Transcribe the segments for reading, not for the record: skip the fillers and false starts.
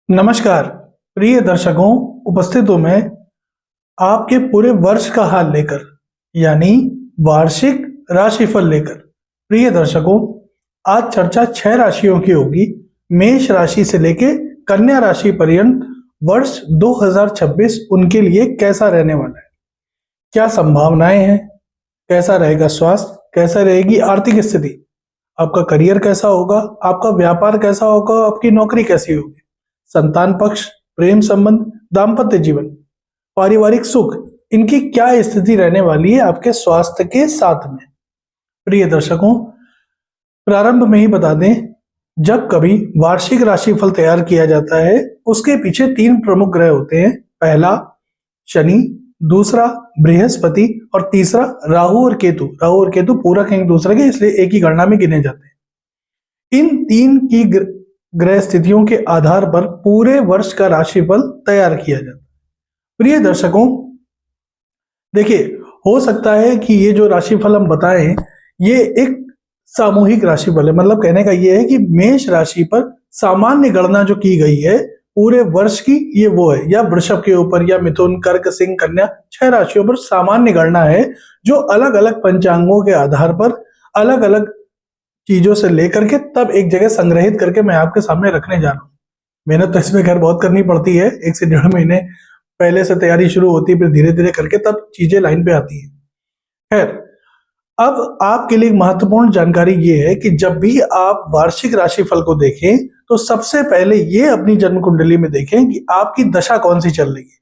नमस्कार प्रिय दर्शकों, उपस्थित हूं मैं आपके पूरे वर्ष का हाल लेकर, यानी वार्षिक राशिफल लेकर। प्रिय दर्शकों, आज चर्चा 6 राशियों की होगी। मेष राशि से लेके कन्या राशि पर्यंत वर्ष 2026 उनके लिए कैसा रहने वाला है, क्या संभावनाएं हैं, कैसा रहेगा स्वास्थ्य, कैसा रहेगी आर्थिक स्थिति, आपका करियर कैसा होगा, आपका व्यापार कैसा होगा, आपकी नौकरी कैसी होगी, संतान पक्ष, प्रेम संबंध, दाम्पत्य जीवन, पारिवारिक सुख, इनकी क्या स्थिति रहने वाली है आपके स्वास्थ्य के साथ में। प्रिय दर्शकों, प्रारंभ में ही बता दें, जब कभी वार्षिक राशिफल तैयार किया जाता है उसके पीछे 3 प्रमुख ग्रह होते हैं। पहला शनि, दूसरा बृहस्पति और तीसरा राहु और केतु। राहु और केतु पूरक हैं एक दूसरे के, इसलिए एक ही गणना में गिने जाते हैं। इन 3 की ग्रह स्थितियों के आधार पर पूरे वर्ष का राशिफल तैयार किया जाता है। प्रिय दर्शकों, देखिए, हो सकता है कि ये जो राशिफल हम बताएं ये एक सामूहिक राशिफल है। मतलब कहने का ये है कि मेष राशि पर सामान्य गणना जो की गई है पूरे वर्ष की, ये वो है, या वृषभ के ऊपर, या मिथुन, कर्क, सिंह, कन्या, 6 राशियों पर सामान्य गणना है जो अलग अलग पंचांगों के आधार पर अलग अलग चीजों से लेकर के तब एक जगह संग्रहित करके मैं आपके सामने रखने जा रहा हूँ। मेहनत तो इसमें खैर बहुत करनी पड़ती है, 1 से 1.5 महीने पहले से तैयारी शुरू होती है, फिर धीरे धीरे करके तब चीजें लाइन पे आती है। खैर, अब आपके लिए महत्वपूर्ण जानकारी ये है कि जब भी आप वार्षिक राशिफल को देखें तो सबसे पहले ये अपनी जन्म कुंडली में देखें कि आपकी दशा कौन सी चल रही है।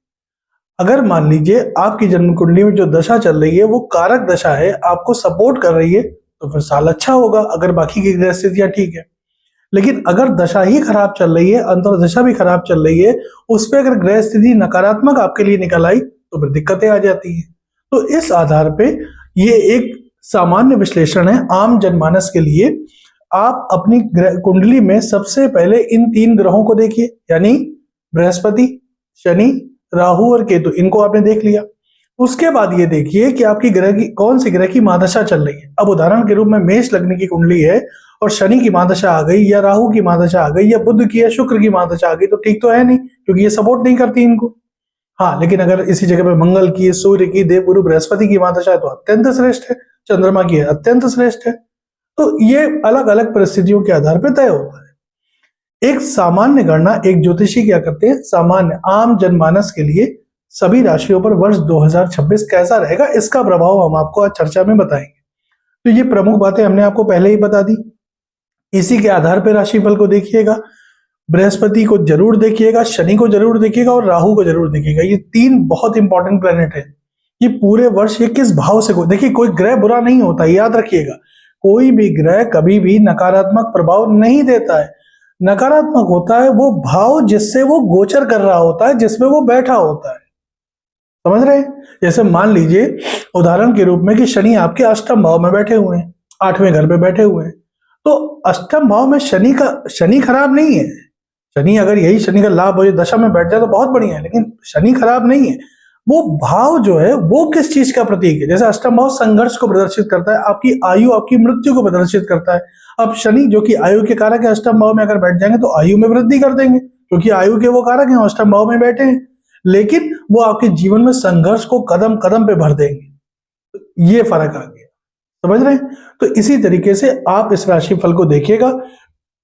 अगर मान लीजिए आपकी जन्म कुंडली में जो दशा चल रही है वो कारक दशा है, आपको सपोर्ट कर रही है, तो फिर साल अच्छा होगा अगर बाकी की ग्रह स्थितियां ठीक है। लेकिन अगर दशा ही खराब चल रही है, अंतर्दशा भी खराब चल रही है, उस पर अगर ग्रह स्थिति नकारात्मक आपके लिए निकल आई तो फिर दिक्कतें आ जाती हैं। तो इस आधार पे ये एक सामान्य विश्लेषण है आम जनमानस के लिए। आप अपनी कुंडली में सबसे पहले इन 3 ग्रहों को देखिए, यानी बृहस्पति, शनि, राहु और केतु, इनको आपने देख लिया। उसके बाद ये देखिए कि आपकी ग्रह की कौन सी ग्रह की महादशा चल रही है। अब उदाहरण के रूप में मेष लग्न की कुंडली है और शनि की महादशा आ गई, या राहु की महादशा आ गई, या बुध की या शुक्र की महादशा आ गई, तो ठीक तो है नहीं, क्योंकि ये सपोर्ट नहीं करती इनको। हाँ, लेकिन अगर इसी जगह पे मंगल की, सूर्य की, देवगुरु बृहस्पति की महादशा है तो अत्यंत श्रेष्ठ है, चंद्रमा की है अत्यंत श्रेष्ठ है। तो ये अलग अलग परिस्थितियों के आधार पर तय होता है। एक सामान्य गणना एक ज्योतिषी क्या करते हैं, सामान्य आम जनमानस के लिए सभी राशियों पर वर्ष 2026 कैसा रहेगा, इसका प्रभाव हम आपको आज चर्चा में बताएंगे। तो ये प्रमुख बातें हमने आपको पहले ही बता दी। इसी के आधार पर राशिफल को देखिएगा। बृहस्पति को जरूर देखिएगा, शनि को जरूर देखिएगा और राहु को जरूर देखिएगा। ये 3 बहुत इंपॉर्टेंट प्लेनेट है। ये पूरे वर्ष ये किस भाव से, देखिए कोई ग्रह बुरा नहीं होता, याद रखिएगा। कोई भी ग्रह कभी भी नकारात्मक प्रभाव नहीं देता है। नकारात्मक होता है वो भाव जिससे वो गोचर कर रहा होता है, जिसमें वो बैठा होता है। समझ रहे हैं? जैसे मान लीजिए उदाहरण के रूप में कि शनि आपके अष्टम भाव में बैठे हुए हैं, 8वें घर पे बैठे हुए हैं, तो अष्टम भाव में शनि खराब नहीं है। शनि अगर यही शनि का लाभ हो, दशा में बैठ जाए तो बहुत बढ़िया है, लेकिन शनि खराब नहीं है। वो भाव जो है वो किस चीज का प्रतीक है? जैसे अष्टम भाव संघर्ष को प्रदर्शित करता है, आपकी आयु, आपकी मृत्यु को प्रदर्शित करता है। अब शनि जो कि आयु के कारक है, अष्टम भाव में अगर बैठ जाएंगे तो आयु में वृद्धि कर देंगे, क्योंकि आयु के वो कारक हैं, अष्टम भाव में बैठे हैं। लेकिन वो आपके जीवन में संघर्ष को कदम कदम पे भर देंगे। ये फर्क आ गया, समझ रहे हैं? तो इसी तरीके से आप इस राशिफल को देखिएगा।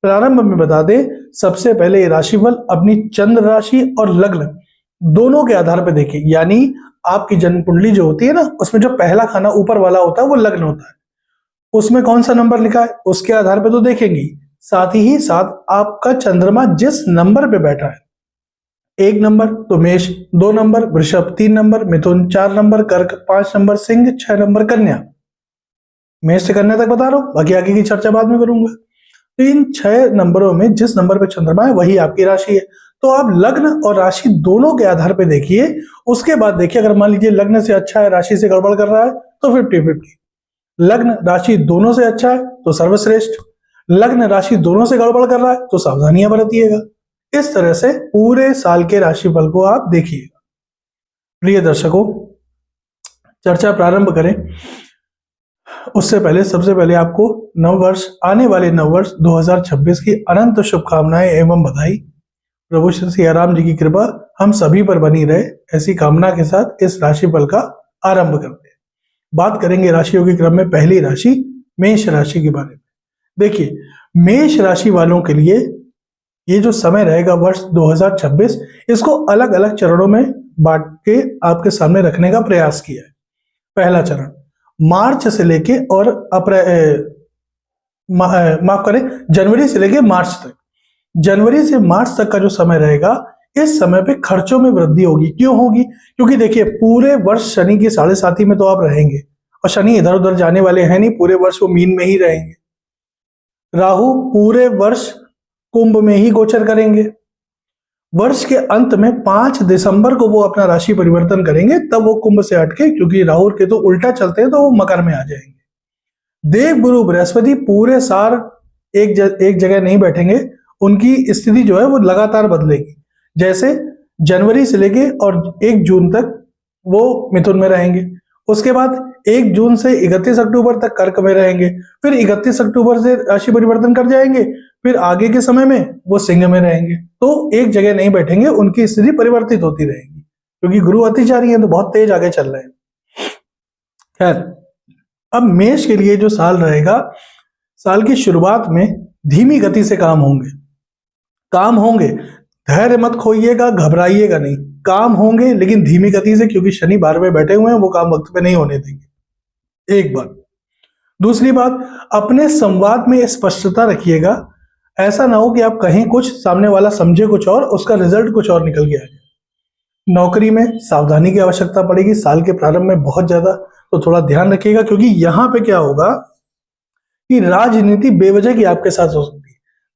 प्रारंभ में बता दें, सबसे पहले ये राशिफल अपनी चंद्र राशि और लग्न दोनों के आधार पर देखिए, यानी आपकी जन्म कुंडली जो होती है ना, उसमें जो पहला खाना ऊपर वाला होता है वो लग्न होता है, उसमें कौन सा नंबर लिखा है उसके आधार पर तो देखेंगे। साथ ही साथ आपका चंद्रमा जिस नंबर पे बैठा है, 1 नंबर तो मेष, 2 नंबर वृषभ, 3 नंबर मिथुन, 4 नंबर कर्क, 5 नंबर सिंह, 6 नंबर कन्या। मेष से कन्या तक बता रहा हूं, बाकी आगे की चर्चा बाद में करूंगा। तो इन 6 नंबरों में जिस नंबर पे चंद्रमा है वही आपकी राशि है। तो आप लग्न और राशि दोनों के आधार पे देखिए। उसके बाद देखिए, अगर मान लीजिए लग्न से अच्छा है, राशि से गड़बड़ कर रहा है तो 50-50। लग्न राशि दोनों से अच्छा है तो सर्वश्रेष्ठ, लग्न राशि दोनों से गड़बड़ कर रहा है तो सावधानियां बरतिएगा। इस तरह से पूरे साल के राशिफल को आप देखिएगा। प्रिय दर्शकों, चर्चा प्रारंभ करें उससे पहले सबसे पहले आपको नववर्ष, आने वाले नववर्ष 2026 की अनंत शुभकामनाएं एवं बधाई। प्रभु श्री सियाराम जी की कृपा हम सभी पर बनी रहे, ऐसी कामना के साथ इस राशिफल का आरंभ करते हैं। बात करेंगे राशियों के क्रम में पहली राशि मेष राशि के बारे में। देखिए, मेष राशि वालों के लिए ये जो समय रहेगा वर्ष 2026, इसको अलग अलग चरणों में बांट के आपके सामने रखने का प्रयास किया है। पहला चरण मार्च से लेके और माफ करें, जनवरी से लेके मार्च तक। जनवरी से मार्च तक का जो समय रहेगा, इस समय पे खर्चों में वृद्धि होगी। क्यों होगी? क्योंकि देखिए, पूरे वर्ष शनि की साढ़े साथी में तो आप रहेंगे, और शनि इधर उधर जाने वाले हैं नहीं, पूरे वर्ष वो मीन में ही रहेंगे। राहु पूरे वर्ष कुंभ में ही गोचर करेंगे। वर्ष के अंत में 5 दिसंबर को वो अपना राशि परिवर्तन करेंगे, तब वो कुंभ से हटके, क्योंकि राहु के तो उल्टा चलते हैं, तो वो मकर में आ जाएंगे। देव गुरु बृहस्पति पूरे साल एक जगह नहीं बैठेंगे, उनकी स्थिति जो है वो लगातार बदलेगी। जैसे जनवरी से लेके और 1 जून तक वो मिथुन में रहेंगे, उसके बाद 1 जून से 31 अक्टूबर तक कर्क में रहेंगे, फिर 31 अक्टूबर से राशि परिवर्तन कर जाएंगे, फिर आगे के समय में वो सिंह में रहेंगे। तो एक जगह नहीं बैठेंगे, उनकी स्थिति परिवर्तित होती रहेगी, क्योंकि गुरु अतिचारी है तो बहुत तेज आगे चल रहे हैं। खैर, अब मेष के लिए जो साल रहेगा, साल की शुरुआत में धीमी गति से काम होंगे। धैर्य मत खोइएगा, घबराइएगा नहीं, काम होंगे लेकिन धीमी गति से, क्योंकि शनि 12वें बैठे हुए हैं, वो काम वक्त पे नहीं होने देंगे। एक बात। दूसरी बात, अपने संवाद में स्पष्टता रखिएगा। ऐसा ना हो कि आप कहें कुछ, सामने वाला समझे कुछ और, उसका रिजल्ट कुछ और निकल के आ जाए। नौकरी में सावधानी की आवश्यकता पड़ेगी साल के प्रारंभ में बहुत ज्यादा, तो थोड़ा ध्यान रखिएगा, क्योंकि यहां पे क्या होगा कि राजनीति बेवजह की आपके साथ हो सकती है।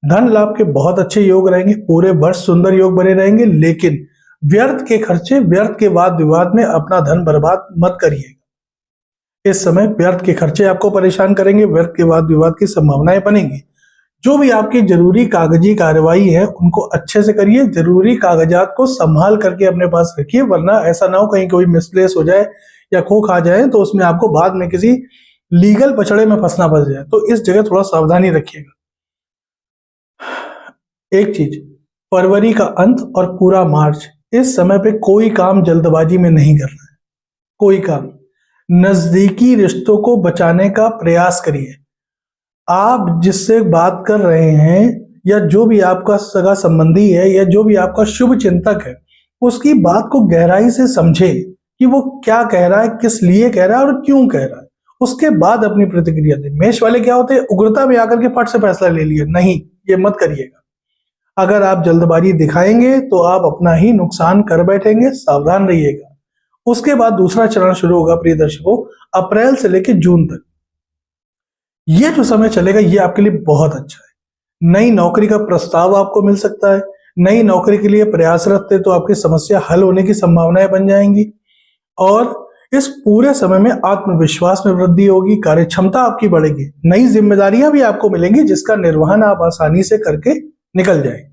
धन लाभ के बहुत अच्छे योग रहेंगे, पूरे वर्ष सुंदर योग बने रहेंगे, लेकिन व्यर्थ के खर्चे, व्यर्थ के वाद विवाद में अपना धन बर्बाद मत करिएगा। इस समय व्यर्थ के खर्चे आपको परेशान करेंगे, व्यर्थ के वाद विवाद की संभावनाएं बनेंगी। जो भी आपकी जरूरी कागजी कार्यवाही है, उनको अच्छे से करिए। जरूरी कागजात को संभाल करके अपने पास रखिए, वरना ऐसा ना हो कहीं कोई मिसप्लेस हो जाए या खो खा जाए, तो उसमें आपको बाद में किसी लीगल पचड़े में फंसना पड़ जाए। तो इस जगह थोड़ा सावधानी रखिएगा। एक चीज, फरवरी का अंत और पूरा मार्च, इस समय पे कोई काम जल्दबाजी में नहीं करना है। कोई काम, नजदीकी रिश्तों को बचाने का प्रयास करिए। आप जिससे बात कर रहे हैं, या जो भी आपका सगा संबंधी है, या जो भी आपका शुभ चिंतक है, उसकी बात को गहराई से समझे कि वो क्या कह रहा है, किस लिए कह रहा है और क्यों कह रहा है। उसके बाद अपनी प्रतिक्रिया दें। मेष वाले क्या होते हैं, उग्रता में आकर के फट से फैसला ले लिया, नहीं, ये मत करिएगा। अगर आप जल्दबाजी दिखाएंगे तो आप अपना ही नुकसान कर बैठेंगे, सावधान रहिएगा। उसके बाद दूसरा चरण शुरू होगा प्रिय दर्शकों, अप्रैल से लेकर जून तक। ये जो समय चलेगा, ये आपके लिए बहुत अच्छा है। नई नौकरी का प्रस्ताव आपको मिल सकता है। नई नौकरी के लिए प्रयासरत थे तो आपकी समस्या हल होने की संभावनाएं बन जाएंगी, और इस पूरे समय में आत्मविश्वास में वृद्धि होगी, कार्य क्षमता आपकी बढ़ेगी, नई जिम्मेदारियां भी आपको मिलेंगी, जिसका निर्वहन आप आसानी से करके निकल जाएंगे।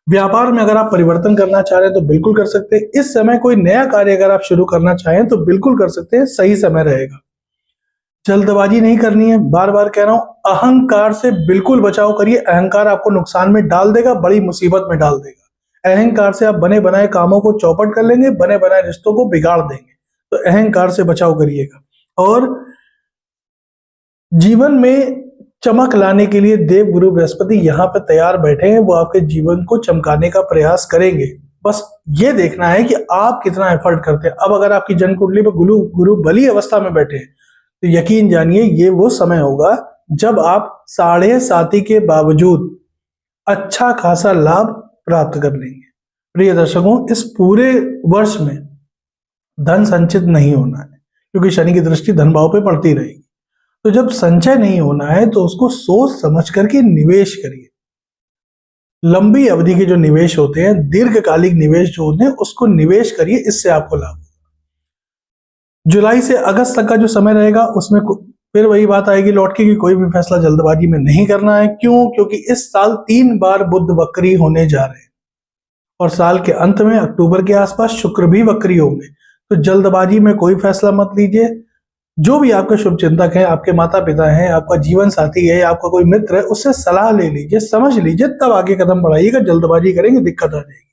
व्यापार में अगर आप परिवर्तन करना चाह रहे हैं तो बिल्कुल कर सकते हैं। इस समय कोई नया कार्य अगर आप शुरू करना चाहें तो बिल्कुल कर सकते हैं, सही समय रहेगा। जल्दबाजी नहीं करनी है, बार बार कह रहा हूं, अहंकार से बिल्कुल बचाव करिए। अहंकार आपको नुकसान में डाल देगा, बड़ी मुसीबत में डाल देगा। अहंकार से आप बने बनाए कामों को चौपट कर लेंगे, बने बनाए रिश्तों को बिगाड़ देंगे। तो अहंकार से बचाव करिएगा। और जीवन में चमक लाने के लिए देव गुरु बृहस्पति यहाँ पे तैयार बैठे हैं, वो आपके जीवन को चमकाने का प्रयास करेंगे। बस ये देखना है कि आप कितना एफर्ट करते हैं। अब अगर आपकी जन्म कुंडली पर गुरु बली अवस्था में बैठे हैं, तो यकीन जानिए ये वो समय होगा जब आप 7.5 के बावजूद अच्छा खासा लाभ प्राप्त कर लेंगे। प्रिय दर्शकों, इस पूरे वर्ष में धन संचित नहीं होना है, क्योंकि शनि की दृष्टि धन भाव पे पड़ती रहेगी। तो जब संचय नहीं होना है तो उसको सोच समझ करके निवेश करिए। लंबी अवधि के जो निवेश होते हैं, दीर्घकालिक निवेश जो होते हैं, उसको निवेश करिए, इससे आपको लाभ होगा। जुलाई से अगस्त तक का जो समय रहेगा, उसमें फिर वही बात आएगी लौट के कि कोई भी फैसला जल्दबाजी में नहीं करना है। क्यों? क्योंकि इस साल 3 बार बुध वक्री होने जा रहे हैं, और साल के अंत में अक्टूबर के आसपास शुक्र भी वक्री होंगे। तो जल्दबाजी में कोई फैसला मत लीजिए, जो भी आपके शुभचिंतक हैं, आपके माता पिता हैं, आपका जीवन साथी है, आपका कोई मित्र है, उससे सलाह ले लीजिए, समझ लीजिए, तब आगे कदम बढ़ाइएगा। जल्दबाजी करेंगे दिक्कत आ जाएगी।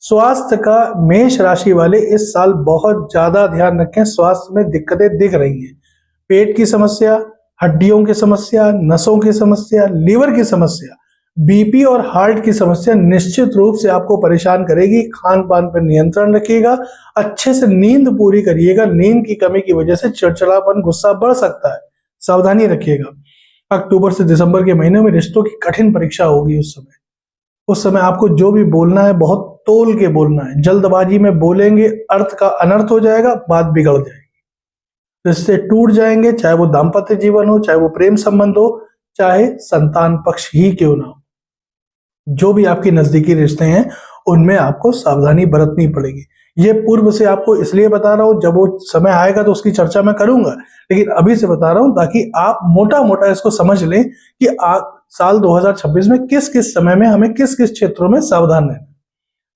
स्वास्थ्य का मेष राशि वाले इस साल बहुत ज्यादा ध्यान रखें। स्वास्थ्य में दिक्कतें दिख रही हैं। पेट की समस्या, हड्डियों की समस्या, नसों की समस्या, लीवर की समस्या, बीपी और हार्ट की समस्या निश्चित रूप से आपको परेशान करेगी। खान पान पर नियंत्रण रखिएगा, अच्छे से नींद पूरी करिएगा। नींद की कमी की वजह से चिड़चिड़ापन, गुस्सा बढ़ सकता है, सावधानी रखिएगा। अक्टूबर से दिसंबर के महीने में रिश्तों की कठिन परीक्षा होगी। उस समय आपको जो भी बोलना है बहुत तोल के बोलना है। जल्दबाजी में बोलेंगे, अर्थ का अनर्थ हो जाएगा, बात बिगड़ जाएगी, रिश्ते टूट जाएंगे, चाहे वो दाम्पत्य जीवन हो, चाहे वो प्रेम संबंध हो, चाहे संतान पक्ष ही क्यों ना हो। जो भी आपके नजदीकी रिश्ते हैं उनमें आपको सावधानी बरतनी पड़ेगी। ये पूर्व से आपको इसलिए बता रहा हूं, जब वो समय आएगा तो उसकी चर्चा मैं करूंगा, लेकिन अभी से बता रहा हूं ताकि आप मोटा मोटा इसको समझ लें कि साल 2026 में किस किस समय में हमें किस किस क्षेत्रों में सावधान रहना।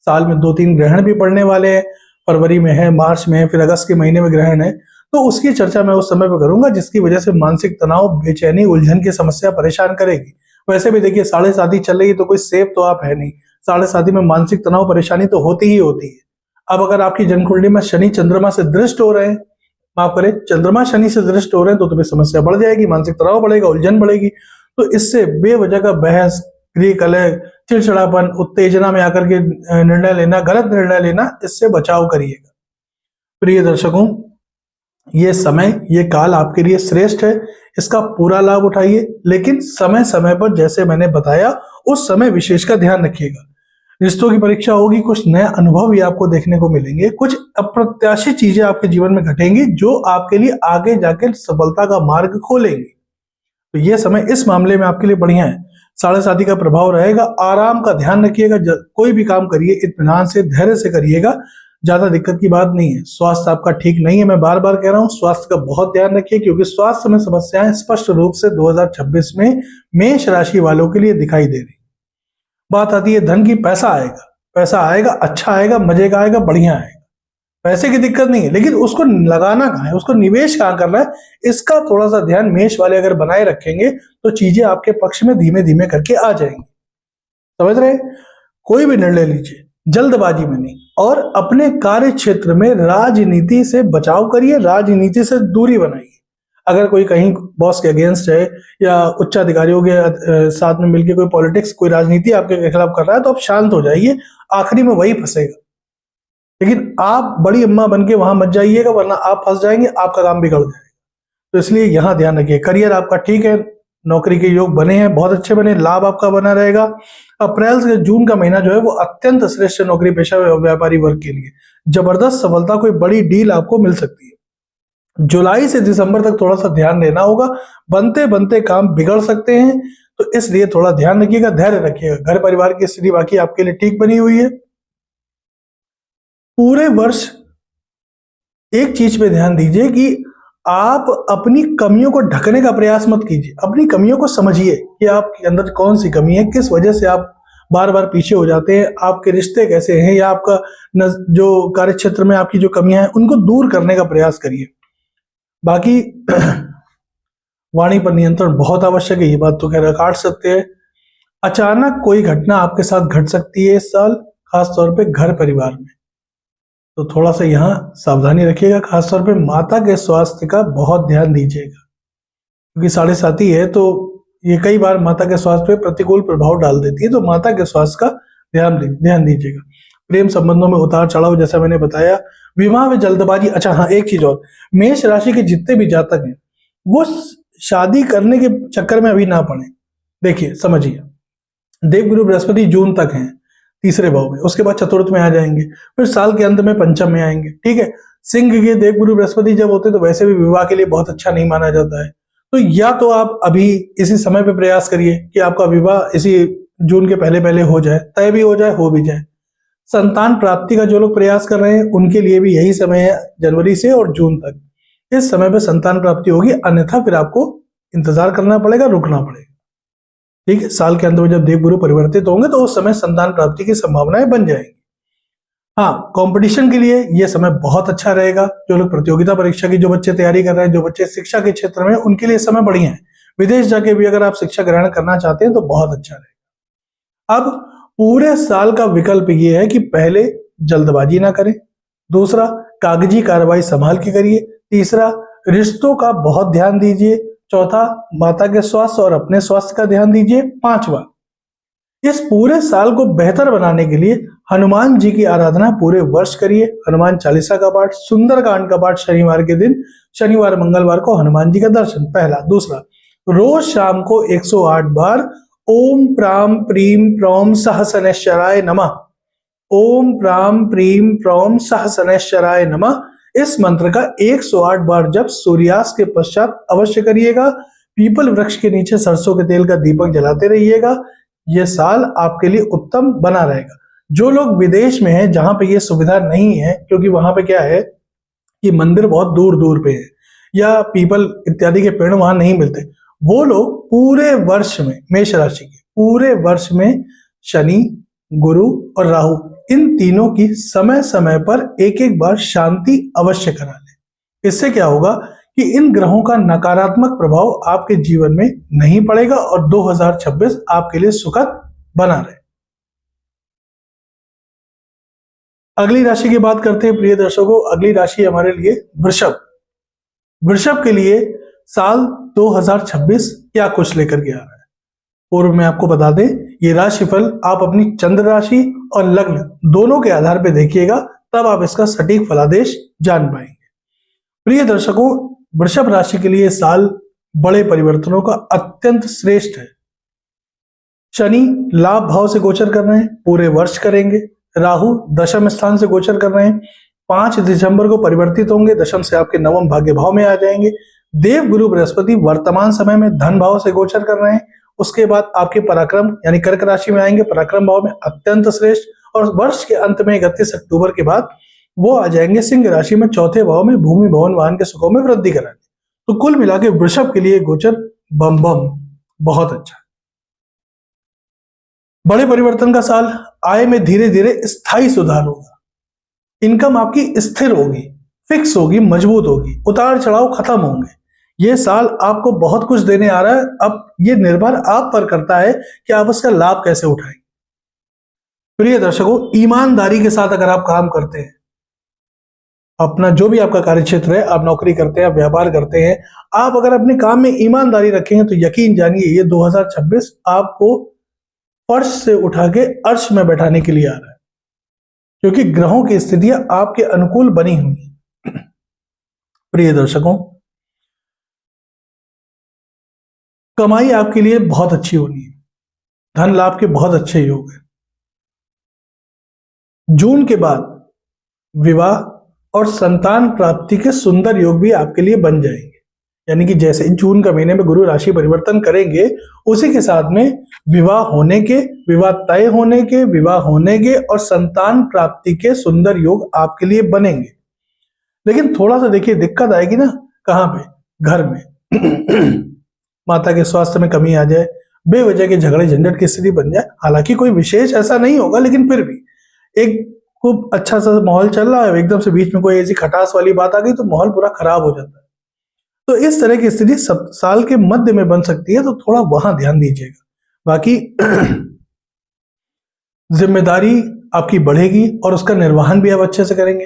साल में 2-3 ग्रहण भी पड़ने वाले हैं। फरवरी में है, मार्च में है, फिर अगस्त के महीने में ग्रहण है, तो उसकी चर्चा मैं उस समय पर करूंगा, जिसकी वजह से मानसिक तनाव, बेचैनी, उलझन की समस्या परेशान करेगी। वैसे भी देखिए, साढ़े साथी चल रही है तो कोई सेफ तो आप है नहीं। साढ़े साथी में मानसिक तनाव, परेशानी तो होती ही होती है। अब अगर आपकी जन्मकुंडली में शनि चंद्रमा से दृष्ट हो रहे हैं, माफ करें, चंद्रमा शनि से दृष्ट हो रहे हैं, तो तुम्हें समस्या बढ़ जाएगी, मानसिक तनाव बढ़ेगा, उलझन बढ़ेगी। तो इससे बेवजह का बहस, गृह कलह, चिड़चिड़ापन, उत्तेजना में आकर के निर्णय लेना, गलत निर्णय लेना, इससे बचाव करिएगा। प्रिय दर्शकों, ये समय, ये काल आपके लिए श्रेष्ठ है। इसका पूरा लाभ उठाइए, लेकिन समय समय पर, जैसे मैंने बताया, उस समय विशेष का ध्यान रखिएगा। रिश्तों की परीक्षा होगी, कुछ नए अनुभव भी आपको देखने को मिलेंगे, कुछ अप्रत्याशित चीजें आपके जीवन में घटेंगी जो आपके लिए आगे जाकर सफलता का मार्ग खोलेंगी। तो यह समय इस मामले में आपके लिए बढ़िया है। साढ़े साथी का प्रभाव रहेगा। आराम का ध्यान रखिएगा। कोई भी काम करिए इत्मीनान से, धैर्य से करिएगा। ज्यादा दिक्कत की बात नहीं है। स्वास्थ्य आपका ठीक नहीं है, मैं बार बार कह रहा हूं, स्वास्थ्य का बहुत ध्यान रखिए, क्योंकि स्वास्थ्य में समस्याएं स्पष्ट रूप से 2026 में मेष राशि वालों के लिए दिखाई दे रही। बात आती है धन की। पैसा आएगा, पैसा आएगा, अच्छा आएगा, मजे का आएगा, बढ़िया आएगा। पैसे की दिक्कत नहीं है, लेकिन उसको लगाना कहाँ है, उसको निवेश कहाँ करना है, इसका थोड़ा सा ध्यान मेष वाले अगर बनाए रखेंगे तो चीजें आपके पक्ष में धीमे धीमे करके आ जाएंगी। समझ रहे? कोई भी निर्णय लीजिए जल्दबाजी में नहीं, और अपने कार्य क्षेत्र में राजनीति से बचाव करिए, राजनीति से दूरी बनाइए। अगर कोई कहीं बॉस के अगेंस्ट है या उच्च अधिकारियों के साथ में मिलकर कोई पॉलिटिक्स, कोई राजनीति आपके खिलाफ कर रहा है, तो आप शांत हो जाइए, आखिरी में वही फंसेगा। लेकिन आप बड़ी अम्मा बन के वहां मत जाइएगा, वरना आप फंस जाएंगे, आपका काम बिगड़ जाएगा। तो इसलिए यहां ध्यान रखिए। करियर आपका ठीक है, नौकरी के योग बने हैं, बहुत अच्छे बने, लाभ आपका बना रहेगा। अप्रैल से जून का महीना जो है वो अत्यंत श्रेष्ठ नौकरी पेशा व्यापारी वर्ग के लिए। जबरदस्त सफलता, कोई बड़ी डील आपको मिल सकती है। जुलाई से दिसंबर तक थोड़ा सा ध्यान देना होगा, बनते बनते काम बिगड़ सकते हैं, तो इसलिए थोड़ा ध्यान रखिएगा, धैर्य रखिएगा। घर परिवार की स्थिति बाकी आपके लिए ठीक बनी हुई है। पूरे वर्ष एक चीज पे ध्यान दीजिए कि आप अपनी कमियों को ढकने का प्रयास मत कीजिए। अपनी कमियों को समझिए कि आपके अंदर कौन सी कमी है, किस वजह से आप बार बार पीछे हो जाते हैं, आपके रिश्ते कैसे हैं, या आपका जो कार्य क्षेत्र में आपकी जो कमियां हैं उनको दूर करने का प्रयास करिए। बाकी वाणी पर नियंत्रण बहुत आवश्यक है, ये बात तो खैर काट सकते हैं। अचानक कोई घटना आपके साथ घट सकती है इस साल, खासतौर पे घर परिवार में, तो थोड़ा सा यहाँ सावधानी रखिएगा। खासतौर पे माता के स्वास्थ्य का बहुत ध्यान दीजिएगा, क्योंकि साढ़े साथी है तो ये कई बार माता के स्वास्थ्य पे प्रतिकूल प्रभाव डाल देती है, तो माता के स्वास्थ्य का ध्यान दीजिएगा। प्रेम संबंधों में उतार चढ़ाव, जैसा मैंने बताया। विवाह में जल्दबाजी। अच्छा हाँ, एक चीज और, मेष राशि के जितने भी जातक हैं वो शादी करने के चक्कर में अभी ना पड़े। देखिए समझिए, देवगुरु बृहस्पति जून तक हैं तीसरे भाव में, उसके बाद चतुर्थ में आ जाएंगे, फिर साल के अंत में पंचम में आएंगे। ठीक है, सिंह के देवगुरु बृहस्पति जब होते तो वैसे भी विवाह के लिए बहुत अच्छा नहीं माना जाता है। तो या तो आप अभी इसी समय पे प्रयास करिए कि आपका विवाह इसी जून के पहले पहले हो जाए, तय भी हो जाए, हो भी जाए। संतान प्राप्ति का जो लोग प्रयास कर रहे हैं उनके लिए भी यही समय है, जनवरी से और जून तक। इस समय पे संतान प्राप्ति होगी, अन्यथा फिर आपको इंतजार करना पड़ेगा, रुकना पड़ेगा। ठीक है, साल के अंत में जब देवगुरु परिवर्तित होंगे तो उस समय संतान प्राप्ति की संभावनाएं बन जाएंगी। हाँ, कंपटीशन के लिए ये समय बहुत अच्छा रहेगा। जो लोग प्रतियोगिता परीक्षा की जो बच्चे तैयारी कर रहे हैं, जो बच्चे शिक्षा के क्षेत्र में, उनके लिए समय बढ़िया है। विदेश जाके भी अगर आप शिक्षा ग्रहण करना चाहते हैं तो बहुत अच्छा रहेगा। अब पूरे साल का विकल्प ये है कि पहले जल्दबाजी ना करें, दूसरा कागजी कार्रवाई संभाल के करिए, तीसरा रिश्तों का बहुत ध्यान दीजिए, चौथा माता के स्वास्थ्य और अपने स्वास्थ्य का ध्यान दीजिए, पांचवा इस पूरे साल को बेहतर बनाने के लिए हनुमान जी की आराधना पूरे वर्ष करिए। हनुमान चालीसा का पाठ, सुंदरकांड का पाठ शनिवार के दिन, शनिवार मंगलवार को हनुमान जी का दर्शन, पहला। दूसरा, रोज शाम को 108 बार ओम प्राम प्रीम प्रौम सहस्रनेश्वराय नमः, ओम प्राम प्रीम प्रौम सहस्रनेश्वराय नमः इस मंत्र का 108 बार जब सूर्यास्त के पश्चात अवश्य करिएगा। पीपल वृक्ष के नीचे सरसों के तेल का दीपक जलाते रहिएगा। यह साल आपके लिए उत्तम बना रहेगा। जो लोग विदेश में हैं, जहां पे ये सुविधा नहीं है, क्योंकि वहां पे क्या है कि मंदिर बहुत दूर दूर पे है या पीपल इत्यादि के पेड़ वहां नहीं मिलते, वो लोग पूरे वर्ष में, मेष राशि के पूरे वर्ष में शनि, गुरु और राहु, इन तीनों की समय समय पर एक एक बार शांति अवश्य करा लें। इससे क्या होगा कि इन ग्रहों का नकारात्मक प्रभाव आपके जीवन में नहीं पड़ेगा और 2026 आपके लिए सुखद बना रहे। अगली राशि की बात करते हैं प्रिय दर्शकों। अगली राशि हमारे लिए वृषभ। वृषभ के लिए साल 2026 क्या कुछ लेकर के आ रहा है, पूर्व में आपको बता दें, ये राशिफल आप अपनी चंद्र राशि और लग्न दोनों के आधार पर देखिएगा, तब आप इसका सटीक फलादेश जान पाएंगे। प्रिय दर्शकों, वृषभ राशि के लिए साल बड़े परिवर्तनों का अत्यंत श्रेष्ठ है। शनि लाभ भाव से गोचर कर रहे हैं, पूरे वर्ष करेंगे। राहु दशम स्थान से गोचर कर रहे हैं, 5 दिसंबर को परिवर्तित होंगे, दशम से आपके नवम भाग्य भाव में आ जाएंगे। देव गुरु बृहस्पति वर्तमान समय में धन भाव से गोचर कर रहे हैं। उसके बाद आपके पराक्रम यानी कर्क राशि में आएंगे, पराक्रम भाव में अत्यंत श्रेष्ठ, और वर्ष के अंत में 31 अक्टूबर के बाद वो आ जाएंगे सिंह राशि में, चौथे भाव में भूमि भवन वाहन के सुखों में वृद्धि कराने। तो कुल मिला के वृषभ के लिए गोचर बम बम बहुत अच्छा। बड़े परिवर्तन का साल, आय में धीरे धीरे स्थायी सुधार होगा, इनकम आपकी स्थिर होगी, फिक्स होगी, मजबूत होगी, उतार चढ़ाव खत्म होंगे। यह साल आपको बहुत कुछ देने आ रहा है। अब यह निर्भर आप पर करता है कि आप उसका लाभ कैसे उठाएंगे। प्रिय दर्शकों, ईमानदारी के साथ अगर आप काम करते हैं, अपना जो भी आपका कार्य क्षेत्र है, आप नौकरी करते हैं, आप व्यापार करते हैं, आप अगर अपने काम में ईमानदारी रखेंगे तो यकीन जानिए ये 2026 आपको फर्श से उठा के अर्श में बैठाने के लिए आ रहा है, क्योंकि ग्रहों की स्थितियां आपके अनुकूल बनी हुई हैं। प्रिय दर्शकों, कमाई आपके लिए बहुत अच्छी होनी है, धन लाभ के बहुत अच्छे योग है। जून के बाद विवाह और संतान प्राप्ति के सुंदर योग भी आपके लिए बन जाएंगे। यानी कि जैसे जून का महीने में गुरु राशि परिवर्तन करेंगे, उसी के साथ में विवाह होने के, विवाह तय होने के, विवाह होने के और संतान प्राप्ति के सुंदर योग आपके लिए बनेंगे। लेकिन थोड़ा सा देखिए दिक्कत आएगी ना, कहां पे, घर में माता के स्वास्थ्य में कमी आ जाए, बेवजह के झगड़े झंझट की स्थिति बन जाए। हालांकि कोई विशेष ऐसा नहीं होगा, लेकिन फिर भी एक खूब अच्छा सा माहौल चल रहा है, एकदम से बीच में कोई ऐसी खटास वाली बात आ गई तो माहौल पूरा खराब हो जाता है। तो इस तरह की स्थिति साल के मध्य में बन सकती है, तो थोड़ा वहां ध्यान दीजिएगा। बाकी जिम्मेदारी आपकी बढ़ेगी और उसका निर्वहन भी आप अच्छे से करेंगे।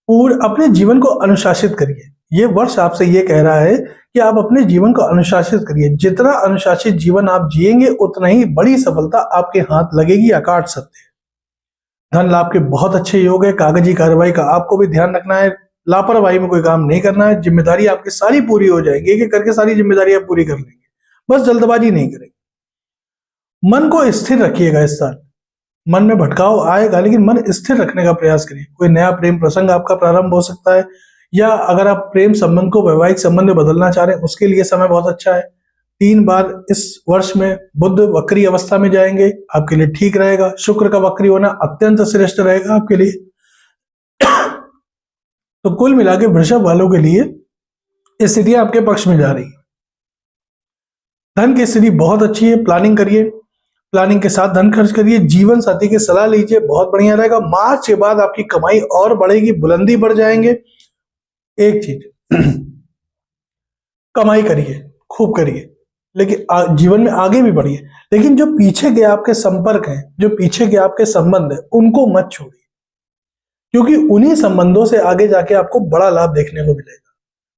पूरे अपने जीवन को अनुशासित करिए। ये वर्ष आपसे ये कह रहा है कि आप अपने जीवन को अनुशासित करिए। जितना अनुशासित जीवन आप जिएंगे, उतना ही बड़ी सफलता आपके हाथ लगेगी या काट सकते हैं। धन लाभ के बहुत अच्छे योग है। कागजी कार्रवाई का आपको भी ध्यान रखना है, लापरवाही में कोई काम नहीं करना है। जिम्मेदारी आपकी सारी पूरी हो जाएगी, एक एक करके सारी जिम्मेदारी आप पूरी कर लेंगे, बस जल्दबाजी नहीं करेंगे। मन को स्थिर रखिएगा। इस साल मन में भटकाव आएगा, लेकिन मन स्थिर रखने का प्रयास करिए। कोई नया प्रेम प्रसंग आपका प्रारंभ हो सकता है, या अगर आप प्रेम संबंध को वैवाहिक संबंध में बदलना चाह रहे हैं, उसके लिए समय बहुत अच्छा है। 3 बार इस वर्ष में बुध वक्री अवस्था में जाएंगे, आपके लिए ठीक रहेगा। शुक्र का वक्री होना अत्यंत श्रेष्ठ रहेगा आपके लिए। तो कुल मिला के वृषभ वालों के लिए स्थितियां आपके पक्ष में जा रही है। धन की स्थिति बहुत अच्छी है, प्लानिंग करिए। प्लानिंग के साथ धन खर्च करिए। जीवन साथी की सलाह लीजिए, बहुत बढ़िया रहेगा। मार्च के बाद आपकी कमाई और बढ़ेगी, बुलंदी बढ़ जाएंगे। एक चीज कमाई करिए, खूब करिए, लेकिन जीवन में आगे भी बढ़िए। लेकिन जो पीछे के आपके संपर्क हैं, जो पीछे के आपके संबंध हैं, उनको मत छोड़िए, क्योंकि उन्हीं संबंधों से आगे जाके आपको बड़ा लाभ देखने को मिलेगा।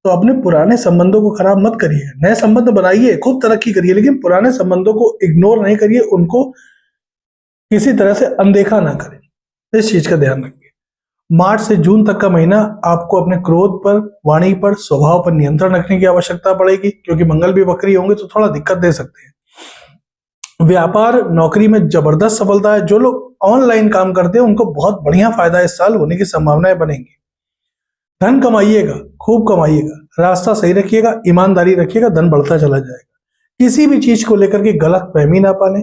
तो अपने पुराने संबंधों को खराब मत करिए, नए संबंध बनाइए, खूब तरक्की करिए, लेकिन पुराने संबंधों को इग्नोर नहीं करिए, उनको किसी तरह से अनदेखा ना करें। इस चीज का ध्यान रखिए। मार्च से जून तक का महीना आपको अपने क्रोध पर, वाणी पर, स्वभाव पर नियंत्रण रखने की आवश्यकता पड़ेगी, क्योंकि मंगल भी वक्री होंगे तो थोड़ा दिक्कत दे सकते हैं। व्यापार नौकरी में जबरदस्त सफलता है। जो लोग ऑनलाइन काम करते हैं उनको बहुत बढ़िया फायदा इस साल होने की संभावनाएं बनेंगी। धन कमाइएगा, खूब कमाइएगा, रास्ता सही रखिएगा, ईमानदारी रखिएगा, धन बढ़ता चला जाएगा। किसी भी चीज को लेकर के गलत फहमी ना पाले।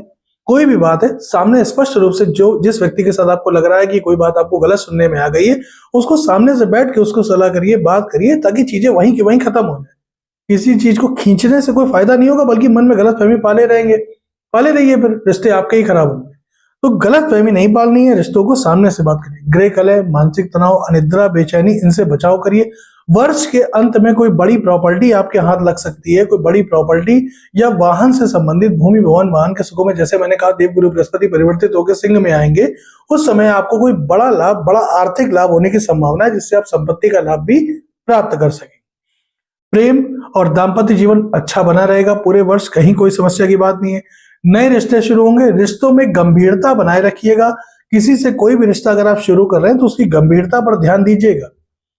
कोई भी बात है सामने स्पष्ट रूप से, जो जिस व्यक्ति के साथ आपको लग रहा है कि कोई बात आपको गलत सुनने में आ गई है, उसको सामने से बैठ के उसको सलाह करिए, बात करिए, ताकि चीजें वहीं की वहीं खत्म हो जाए। किसी चीज को खींचने से कोई फायदा नहीं होगा, बल्कि मन में गलत फहमी पाले रहेंगे, पाले रहिए, फिर रिश्ते आपके ही खराब होंगे। तो गलत फहमी नहीं पालनी है, रिश्तों को सामने से बात करिए। ग्रह कलह, मानसिक तनाव, अनिद्रा, बेचैनी, इनसे बचाव करिए। वर्ष के अंत में कोई बड़ी प्रॉपर्टी आपके हाथ लग सकती है, कोई बड़ी प्रॉपर्टी या वाहन से संबंधित, भूमि भवन वाहन के सुखों में, जैसे मैंने कहा देवगुरु बृहस्पति परिवर्तित होकर सिंह में आएंगे, उस समय आपको कोई बड़ा लाभ, बड़ा आर्थिक लाभ होने की संभावना है, जिससे आप संपत्ति का लाभ भी प्राप्त कर सकें। प्रेम और दाम्पत्य जीवन अच्छा बना रहेगा पूरे वर्ष, कहीं कोई समस्या की बात नहीं है। नए रिश्ते शुरू होंगे, रिश्तों में गंभीरता बनाए रखिएगा। किसी से कोई भी रिश्ता अगर आप शुरू कर रहे हैं तो उसकी गंभीरता पर ध्यान दीजिएगा।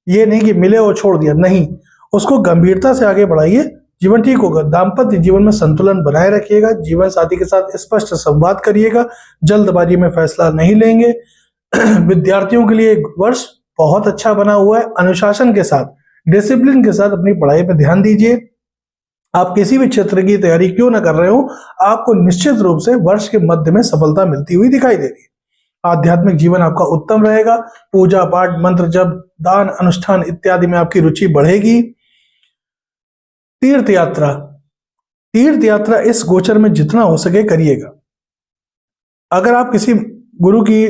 ये नहीं कि मिले और छोड़ दिया, नहीं, उसको गंभीरता से आगे बढ़ाइए, जीवन ठीक होगा। दाम्पत्य जीवन में संतुलन बनाए रखिएगा। जीवन साथी के साथ स्पष्ट संवाद करिएगा, जल्दबाजी में फैसला नहीं लेंगे। विद्यार्थियों के लिए वर्ष बहुत अच्छा बना हुआ है। अनुशासन के साथ, डिसिप्लिन के साथ अपनी पढ़ाई पर ध्यान दीजिए। आप किसी भी क्षेत्र की तैयारी क्यों ना कर रहे हो, आपको निश्चित रूप से वर्ष के मध्य में सफलता मिलती हुई दिखाई दे रही है। आध्यात्मिक जीवन आपका उत्तम रहेगा। पूजा पाठ, मंत्र जप, दान, अनुष्ठान इत्यादि में आपकी रुचि बढ़ेगी। तीर्थ यात्रा, तीर्थ यात्रा इस गोचर में जितना हो सके करिएगा। अगर आप किसी गुरु की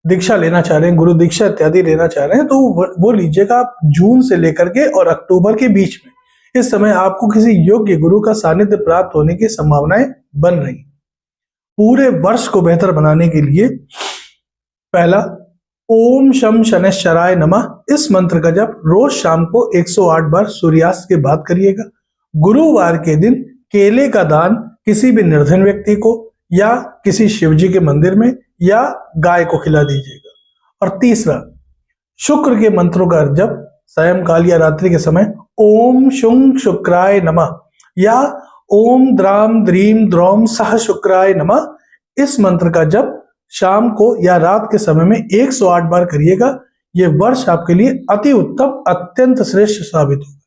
दीक्षा लेना चाह रहे हैं, गुरु दीक्षा इत्यादि लेना चाह रहे हैं, तो वो लीजिएगा आप जून से लेकर के और अक्टूबर के बीच में। इस समय आपको किसी योग्य गुरु का सानिध्य प्राप्त होने की संभावनाएं बन रही। पूरे वर्ष को बेहतर बनाने के लिए पहला, ओम शम शनैश्चराय नमः, इस मंत्र का जप रोज शाम को 108 बार सूर्यास्त के बाद करिएगा। गुरुवार के दिन केले का दान किसी भी निर्धन व्यक्ति को या किसी शिव जी के मंदिर में या गाय को खिला दीजिएगा। और तीसरा, शुक्र के मंत्रों का जप सायंकाल या रात्रि के समय ओम शुंग शुक्राय नमः या ओम द्राम द्रीम द्रौम सह शुक्राय नमः, इस मंत्र का जप शाम को या रात के समय में 108 बार करिएगा। यह वर्ष आपके लिए अति उत्तम, अत्यंत श्रेष्ठ साबित होगा।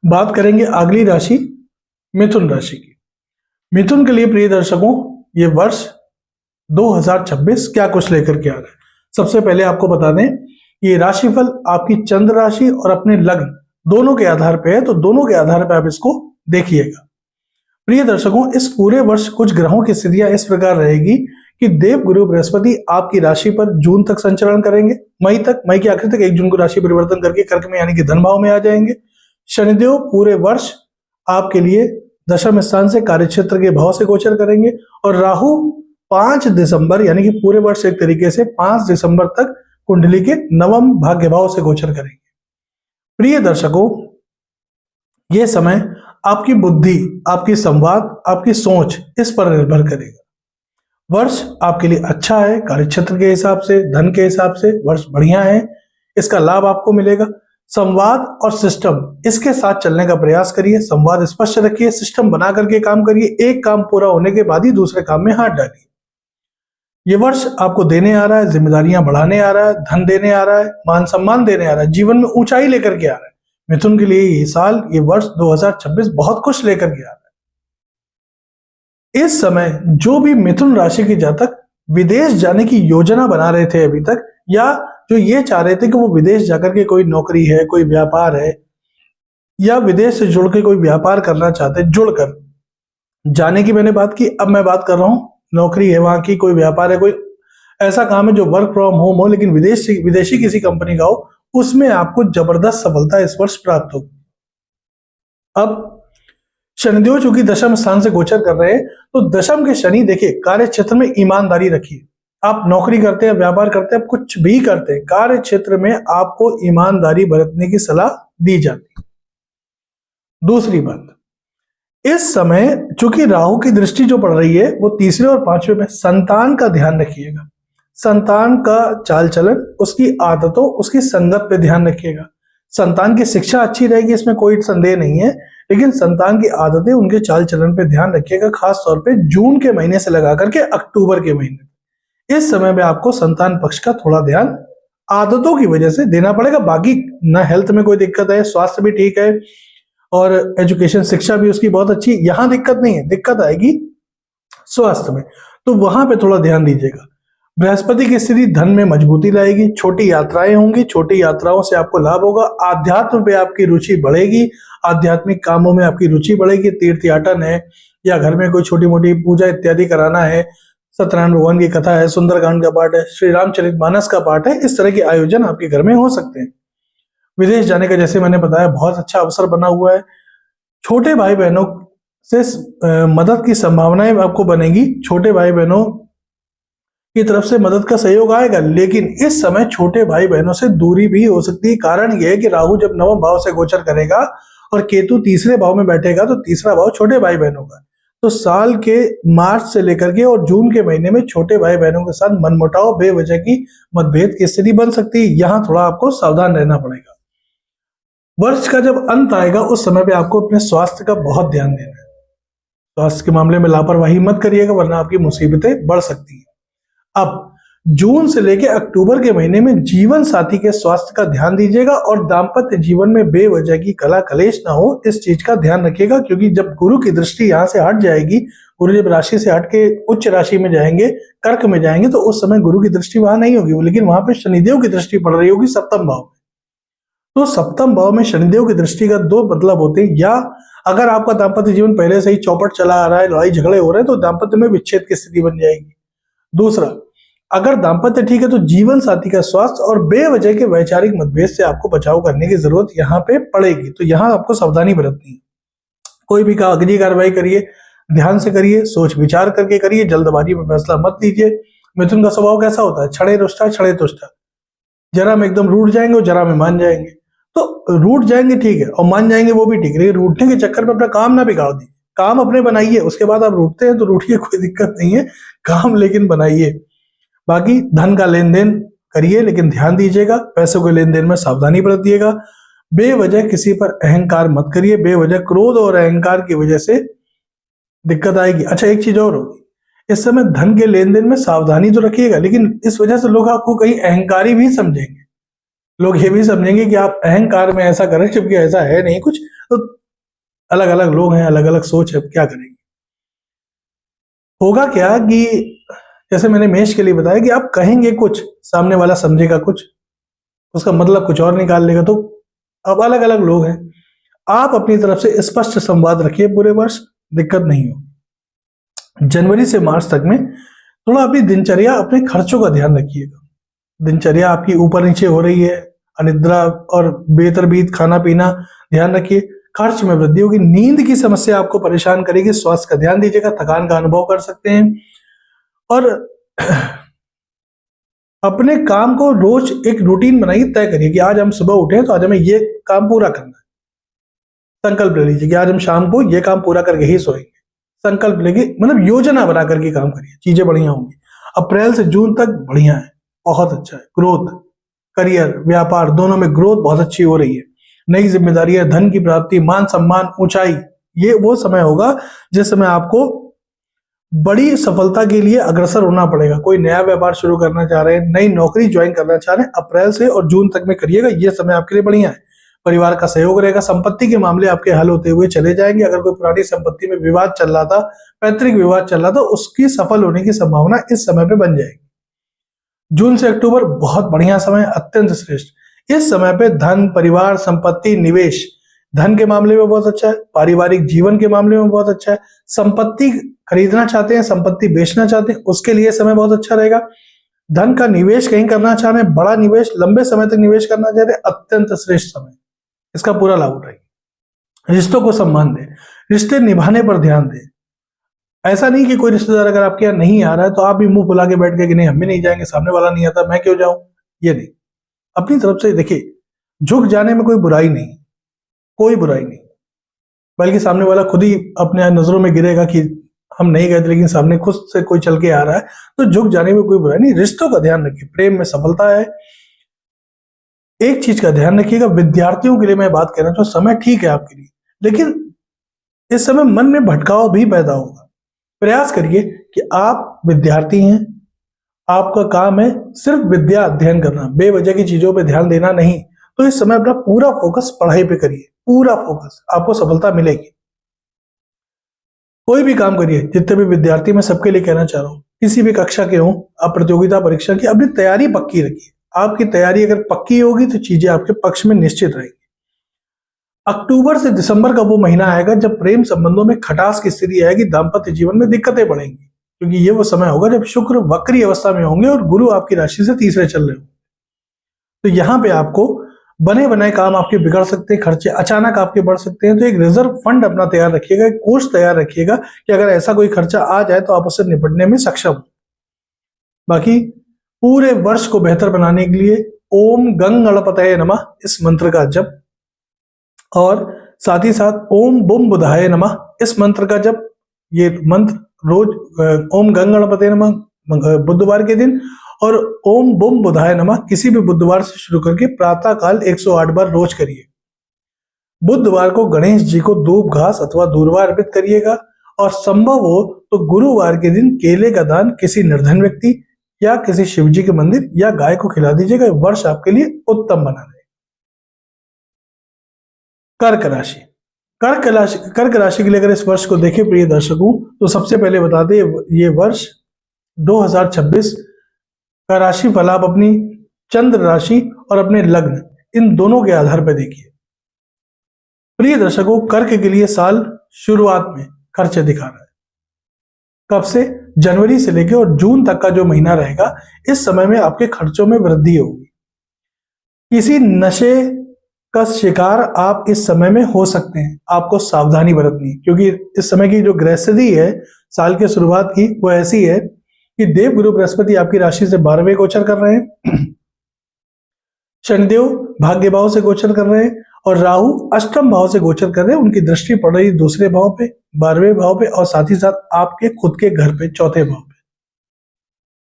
बात करेंगे अगली राशि मिथुन राशि की। मिथुन के लिए प्रिय दर्शकों, ये वर्ष 2026 क्या कुछ लेकर के आ रहा है। सबसे पहले आपको बता दें, ये राशिफल आपकी चंद्र राशि और अपने लग्न दोनों के आधार पर है, तो दोनों के आधार पर आप इसको देखिएगा। प्रिय दर्शकों, इस पूरे वर्ष कुछ ग्रहों की स्थितियां इस प्रकार रहेगी कि देव गुरु बृहस्पति आपकी राशि पर जून तक संचरण करेंगे, मई के आखिर तक 1 जून को राशि परिवर्तन करके कर्क में यानी कि धन भाव में आ जाएंगे। शनिदेव पूरे वर्ष आपके लिए दशम स्थान से कार्यक्षेत्र के भाव से गोचर करेंगे और राहु 5 दिसंबर यानी कि पूरे वर्ष एक तरीके से 5 दिसंबर तक कुंडली के नवम भाग्य भाव से गोचर करेंगे। प्रिय दर्शकों, यह समय आपकी बुद्धि, आपकी संवाद, आपकी सोच इस पर निर्भर करेगा। वर्ष आपके लिए अच्छा है, कार्यक्षेत्र के हिसाब से, धन के हिसाब से वर्ष बढ़िया है, इसका लाभ आपको मिलेगा। संवाद और सिस्टम, इसके साथ चलने का प्रयास करिए। संवाद स्पष्ट रखिए, सिस्टम बना करके काम करिए। एक काम पूरा होने के बाद ही दूसरे काम में हाथ डालिए। ये वर्ष आपको देने आ रहा है, जिम्मेदारियां बढ़ाने आ रहा है, धन देने आ रहा है, मान सम्मान देने आ रहा है, जीवन में ऊंचाई लेकर के आ रहा है। मिथुन के लिए ये साल, ये वर्ष 2026 बहुत कुछ लेकर के आ रहा है। इस समय जो भी मिथुन राशि के जातक विदेश जाने की योजना बना रहे थे अभी तक, या जो ये चाह रहे थे कि वो विदेश जाकर के कोई नौकरी है, कोई व्यापार है, या विदेश से जुड़ के कोई व्यापार करना चाहते, जुड़कर जाने की मैंने बात की, अब मैं बात कर रहा हूँ नौकरी है वहां की, कोई व्यापार है, कोई ऐसा काम है जो वर्क फ्रॉम होम हो लेकिन विदेशी किसी कंपनी का हो, उसमें आपको जबरदस्त सफलता इस वर्ष प्राप्त होगी। अब शनिदेव चूंकि दशम स्थान से गोचर कर रहे हैं, तो दशम के शनि देखिए कार्य क्षेत्र में ईमानदारी रखिए। आप नौकरी करते हैं, व्यापार करते हैं, आप कुछ भी करते हैं, कार्य क्षेत्र में आपको ईमानदारी बरतने की सलाह दी जाती है। दूसरी बात, इस समय चूंकि राहु की दृष्टि जो पड़ रही है वो तीसरे और पांचवें में, संतान का ध्यान रखिएगा। संतान का चाल चलन, उसकी आदतों, उसकी संगत पे ध्यान रखिएगा। संतान की शिक्षा अच्छी रहेगी, इसमें कोई संदेह नहीं है, लेकिन संतान की आदतें, उनके चाल चलन पे ध्यान रखिएगा, खास तौर पे जून के महीने से लगा करके अक्टूबर के महीने। इस समय में आपको संतान पक्ष का थोड़ा ध्यान आदतों की वजह से देना पड़ेगा। बाकी ना हेल्थ में कोई दिक्कत है, स्वास्थ्य भी ठीक है और एजुकेशन शिक्षा भी उसकी बहुत अच्छी, यहां दिक्कत नहीं है, दिक्कत आएगी स्वास्थ्य में, तो वहां पे थोड़ा ध्यान दीजिएगा। बृहस्पति की स्थिति धन में मजबूती लाएगी, छोटी यात्राएं होंगी, छोटी यात्राओं से आपको लाभ होगा, आध्यात्म पे आपकी रुचि बढ़ेगी, आध्यात्मिक कामों में आपकी रुचि बढ़ेगी, तीर्थ याटन है या घर में कोई छोटी मोटी पूजा इत्यादि कराना है, सत्यनारायण भगवान की कथा है, सुंदरकांड का पाठ है, श्री रामचरितमानस का पाठ है, इस तरह के आयोजन आपके घर में हो सकते हैं। विदेश जाने का जैसे मैंने बताया बहुत अच्छा अवसर बना हुआ है। छोटे भाई बहनों से मदद की संभावनाएं आपको बनेगी, छोटे भाई बहनों की तरफ से मदद का सहयोग आएगा, लेकिन इस समय छोटे भाई बहनों से दूरी भी हो सकती है। कारण यह है कि राहु जब नवम भाव से गोचर करेगा और केतु तीसरे भाव में बैठेगा, तो तीसरा भाव छोटे भाई बहनों का, तो साल के मार्च से लेकर के और जून के महीने में छोटे भाई बहनों के साथ मनमुटाव, बेवजह की मतभेद की स्थिति बन सकती है। यहां थोड़ा आपको सावधान रहना पड़ेगा। वर्ष का जब अंत आएगा उस समय पे आपको अपने स्वास्थ्य का बहुत ध्यान देना है। स्वास्थ्य के मामले में लापरवाही मत करिएगा, वरना आपकी मुसीबतें बढ़ सकती हैं। अब जून से लेकर अक्टूबर के महीने में जीवन साथी के स्वास्थ्य का ध्यान दीजिएगा और दाम्पत्य जीवन में बेवजह की कला कलेश ना हो, इस चीज का ध्यान रखिएगा, क्योंकि जब गुरु की दृष्टि यहां से हट जाएगी, गुरु जब राशि से हट के उच्च राशि में जाएंगे, कर्क में जाएंगे, तो उस समय गुरु की दृष्टि वहां नहीं होगी, लेकिन वहां पे शनिदेव की दृष्टि पड़ रही होगी सप्तम भाव में। तो सप्तम भाव में शनिदेव की दृष्टि का दो मतलब होते हैं, या अगर आपका दाम्पत्य जीवन पहले से ही चौपट चला आ रहा है, लड़ाई झगड़े हो रहे हैं, तो दाम्पत्य में विच्छेद की स्थिति बन जाएगी। दूसरा, अगर दाम्पत्य ठीक है तो जीवन साथी का स्वास्थ्य और बेवजह के वैचारिक मतभेद से आपको बचाव करने की जरूरत यहाँ पे पड़ेगी, तो यहाँ आपको सावधानी बरतनी है। कोई भी कागजी कार्रवाई करिए, ध्यान से करिए, सोच विचार करके करिए, जल्दबाजी में फैसला मत लीजिए। मिथुन का स्वभाव कैसा होता है? छड़े रुष्टा छड़े तुष्टा, जरा में एकदम रूठ जाएंगे और जरा में मान जाएंगे। तो रूठ जाएंगे ठीक है और मान जाएंगे वो भी ठीक है, लेकिन रूठने के चक्कर में अपना काम ना बिगाड़ दीजिए। काम अपने बनाइए, उसके बाद आप रूठते हैं तो रूठिए, कोई दिक्कत नहीं है, काम लेकिन बनाइए। बाकी धन का लेन देन करिए, लेकिन ध्यान दीजिएगा, पैसों के लेन देन में सावधानी बरतिएगा। बेवजह किसी पर अहंकार मत करिए, बेवजह क्रोध और अहंकार की वजह से दिक्कत आएगी। अच्छा, एक चीज और होगी, इस समय धन के लेन देन में सावधानी तो रखिएगा, लेकिन इस वजह से लोग आपको कहीं अहंकारी भी समझेंगे। लोग ये भी समझेंगे कि आप अहंकार में ऐसा करें, जबकि ऐसा है नहीं कुछ। तो अलग अलग लोग हैं, अलग अलग सोच है, क्या करेंगे। होगा क्या कि जैसे मैंने मेष के लिए बताया कि आप कहेंगे कुछ, सामने वाला समझेगा कुछ, उसका मतलब कुछ और निकाल लेगा। तो अब अलग अलग लोग हैं, आप अपनी तरफ से स्पष्ट संवाद रखिए, पूरे वर्ष दिक्कत नहीं होगी। जनवरी से मार्च तक में थोड़ा अपनी दिनचर्या, अपने खर्चों का ध्यान रखिएगा। दिनचर्या आपकी ऊपर नीचे हो रही है, अनिद्रा और बेतरबीत खाना पीना ध्यान रखिए, खर्च में वृद्धि होगी, नींद की समस्या आपको परेशान करेगी, स्वास्थ्य का ध्यान दीजिएगा, थकान का अनुभव कर सकते हैं। और अपने काम को रोज एक रूटीन बनाइए, तय करिए कि आज हम सुबह उठे तो आज हमें ये काम पूरा करना है। संकल्प ले लीजिए कि आज हम शाम को ये काम पूरा करके ही सोएंगे। संकल्प लेके मतलब योजना बना करके काम करिए, चीजें बढ़िया होंगी। अप्रैल से जून तक बढ़िया है, बहुत अच्छा है। ग्रोथ, करियर, व्यापार दोनों में ग्रोथ बहुत अच्छी हो रही है। नई जिम्मेदारियां, धन की प्राप्ति, मान सम्मान, ऊंचाई, ये वो समय होगा जिस समय आपको बड़ी सफलता के लिए अग्रसर होना पड़ेगा। कोई नया व्यापार शुरू करना चाह रहे हैं, नई नौकरी ज्वाइन करना चाह रहे हैं, अप्रैल से और जून तक में करिएगा, ये समय आपके लिए बढ़िया है। परिवार का सहयोग रहेगा, संपत्ति के मामले आपके हल होते हुए चले जाएंगे। अगर कोई पुरानी संपत्ति में विवाद चल रहा था, पैतृक विवाद चल रहा था, उसकी सफल होने की संभावना इस समय पे बन जाएगी। जून से अक्टूबर बहुत बढ़िया समय, अत्यंत श्रेष्ठ। इस समय पे धन, परिवार, संपत्ति, निवेश, धन के मामले में बहुत अच्छा है, पारिवारिक जीवन के मामले में बहुत अच्छा है, संपत्ति खरीदना चाहते हैं, संपत्ति बेचना चाहते हैं, उसके लिए समय बहुत अच्छा रहेगा। धन का निवेश कहीं करना चाह रहे हैं, बड़ा निवेश लंबे समय तक निवेश करना चाह रहे हैं, अत्यंत श्रेष्ठ समय, इसका पूरा लाभ उठाइए। रिश्तों को सम्मान दें, रिश्ते निभाने पर ध्यान दें। ऐसा नहीं कि कोई रिश्तेदार अगर आपके यहाँ नहीं आ रहा है तो आप भी मुंह फुला के बैठ गए कि नहीं हम भी नहीं जाएंगे, सामने वाला नहीं आता मैं क्यों जाऊं, ये नहीं। अपनी तरफ से देखिए, झुक जाने में कोई बुराई नहीं, कोई बुराई नहीं, बल्कि सामने वाला खुद ही अपने नजरों में गिरेगा कि हम नहीं गए थे लेकिन सामने खुद से कोई चल के आ रहा है, तो झुक जाने में कोई बुराई नहीं। रिश्तों का ध्यान रखिए, प्रेम में सफलता है। एक चीज का ध्यान रखिएगा, विद्यार्थियों के लिए मैं बात कहना चाहूँ, समय ठीक है आपके लिए, लेकिन इस समय मन में भटकाव भी पैदा होगा। प्रयास करिए कि आप विद्यार्थी हैं, आपका काम है सिर्फ विद्या अध्ययन करना, बेवजह की चीजों पे ध्यान देना नहीं। तो इस समय अपना पूरा फोकस पढ़ाई पे करिए, पूरा फोकस, आपको सफलता मिलेगी। कोई भी काम करिए, जितने भी विद्यार्थी, मैं सबके लिए कहना चाह रहा हूँ, किसी भी कक्षा के हों, आप प्रतियोगिता परीक्षा की अपनी तैयारी पक्की रखिए। आपकी तैयारी अगर पक्की होगी तो चीजें आपके पक्ष में निश्चित रहेगी। अक्टूबर से दिसंबर का वो महीना आएगा जब प्रेम संबंधों में खटास की स्थिति आएगी, दाम्पत्य जीवन में दिक्कतें बढ़ेंगी, क्योंकि ये वो समय होगा जब शुक्र वक्री अवस्था में होंगे और गुरु आपकी राशि से तीसरे चल रहे होंगे। तो यहाँ पे आपको बने बनाए काम आपके बिगड़ सकते हैं, खर्चे अचानक आपके बढ़ सकते हैं। तो एक रिजर्व फंड अपना तैयार रखिएगा, एक कोष तैयार रखिएगा कि अगर ऐसा कोई खर्चा आ जाए तो आप उससे निपटने में सक्षम हो। बाकी पूरे वर्ष को बेहतर बनाने के लिए ओम गंग गणपतये नमः इस मंत्र का जप, और साथ ही साथ ओम बुम बुधाय नमः इस मंत्र का जप, ये मंत्र रोज ओम गंग गणपतये नमः बुधवार के दिन और ओम बुम बुधाय नमः किसी भी बुधवार से शुरू करके प्रातः काल 108 बार रोज करिए। बुधवार को गणेश जी को दूब घास अथवा दूर्वा अर्पित करिएगा, और संभव हो तो गुरुवार के दिन केले का दान किसी निर्धन व्यक्ति या किसी शिव जी के मंदिर या गाय को खिला दीजिएगा। वर्ष आपके लिए उत्तम बना रहे। कर्क राशि, कर्क राशि के लिए अगर इस वर्ष को देखें प्रिय दर्शकों, तो सबसे पहले बता दें ये वर्ष 2026 का राशि फल आप अपनी चंद्र राशि और अपने लग्न इन दोनों के आधार पर देखिए। प्रिय दर्शकों, कर्क के लिए साल शुरुआत में खर्चे दिखा रहा है। कब से? जनवरी से लेकर और जून तक का जो महीना रहेगा, इस समय में आपके खर्चों में वृद्धि होगी। किसी नशे का शिकार आप इस समय में हो सकते हैं, आपको सावधानी बरतनी, क्योंकि इस समय की जो ग्रह स्थिति है साल के शुरुआत की वो ऐसी है कि देव गुरु बृहस्पति आपकी राशि से 12वें गोचर कर रहे हैं, शनिदेव भाग्य भाव से गोचर कर रहे हैं और राहु अष्टम भाव से गोचर कर रहे हैं। उनकी दृष्टि पड़ रही दूसरे भाव पे, 12वें भाव पे, और साथ ही साथ आपके खुद के घर पे, चौथे भाव पे।